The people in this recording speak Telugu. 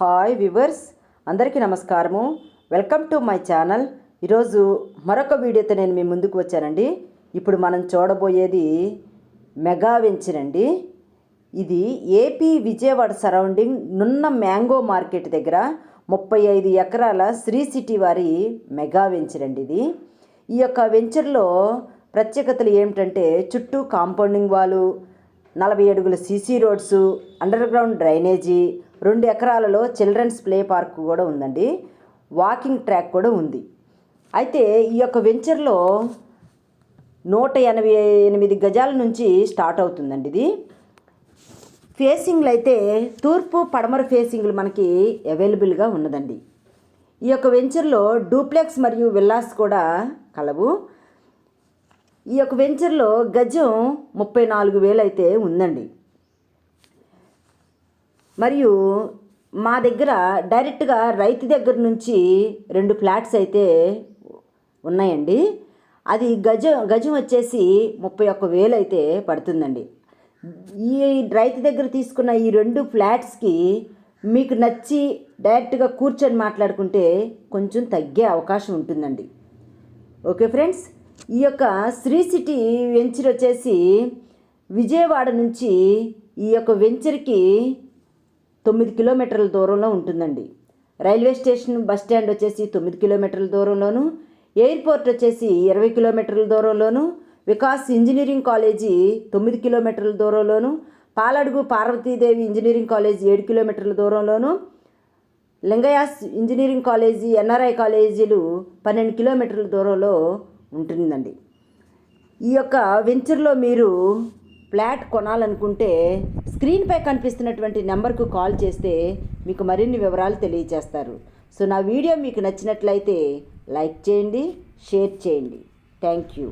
హాయ్ వ్యూవర్స్, అందరికీ నమస్కారము. Welcome to my channel. ఈరోజు మరొక వీడియోతో నేను మీ ముందుకు వచ్చానండి. ఇప్పుడు మనం చూడబోయేది మెగా వెంచర్ అండి. ఇది ఏపీ విజయవాడ సరౌండింగ్ నున్న మ్యాంగో మార్కెట్ దగ్గర 35 ఎకరాల శ్రీ సిటీ వారి మెగా వెంచర్ అండి. ఈ యొక్క వెంచర్లో ప్రత్యేకతలు ఏమిటంటే చుట్టూ కాంపౌండింగ్ వాలు, 40 అడుగుల CC roads, under ground drainage, 2 ఎకరాలలో చిల్డ్రన్స్ ప్లే పార్క్ కూడా ఉందండి. వాకింగ్ ట్రాక్ కూడా ఉంది. అయితే ఈ యొక్క వెంచర్లో 188 గజాల నుంచి స్టార్ట్ అవుతుందండి. ఇది ఫేసింగ్లు అయితే తూర్పు పడమర ఫేసింగ్లు మనకి అవైలబుల్గా ఉన్నదండి. ఈ యొక్క వెంచర్లో డూప్లెక్స్ మరియు విల్లాస్ కూడా కలవు. ఈ యొక్క వెంచర్లో గజం 34,000 అయితే ఉందండి. మరియు మా దగ్గర డైరెక్ట్గా రైతు దగ్గర నుంచి 2 ఫ్లాట్స్ అయితే ఉన్నాయండి. అది గజం వచ్చేసి 31,000 అయితే పడుతుందండి. ఈ రైతు దగ్గర తీసుకున్న ఈ 2 ఫ్లాట్స్కి మీకు నచ్చి డైరెక్ట్గా కూర్చొని మాట్లాడుకుంటే కొంచెం తగ్గే అవకాశం ఉంటుందండి. ఓకే ఫ్రెండ్స్, ఈ యొక్క శ్రీ సిటీ వెంచర్ వచ్చేసి విజయవాడ నుంచి ఈ యొక్క వెంచర్కి 9 కిలోమీటర్ల దూరంలో ఉంటుందండి. రైల్వే స్టేషన్ బస్ స్టాండ్ వచ్చేసి 9 కిలోమీటర్ల దూరంలోను, ఎయిర్పోర్ట్ వచ్చేసి 20 కిలోమీటర్ల దూరంలోను, వికాస్ ఇంజనీరింగ్ కాలేజీ 9 కిలోమీటర్ల దూరంలోను, పాలడుగు పార్వతీదేవి ఇంజనీరింగ్ కాలేజీ 7 కిలోమీటర్ల దూరంలోను, లింగయాస్ ఇంజనీరింగ్ కాలేజీ, ఎన్ఆర్ఐ కాలేజీలు 12 కిలోమీటర్ల దూరంలో ఉంటుందండి. ఈ యొక్క వెంచర్లో మీరు ఫ్లాట్ కొనాలనుకుంటే స్క్రీన్పై కనిపిస్తున్నటువంటి నెంబర్కు కాల్ చేస్తే మీకు మరిన్ని వివరాలు తెలియజేస్తారు. సో నా వీడియో మీకు నచ్చినట్లయితే లైక్ చేయండి, షేర్ చేయండి. Thank you.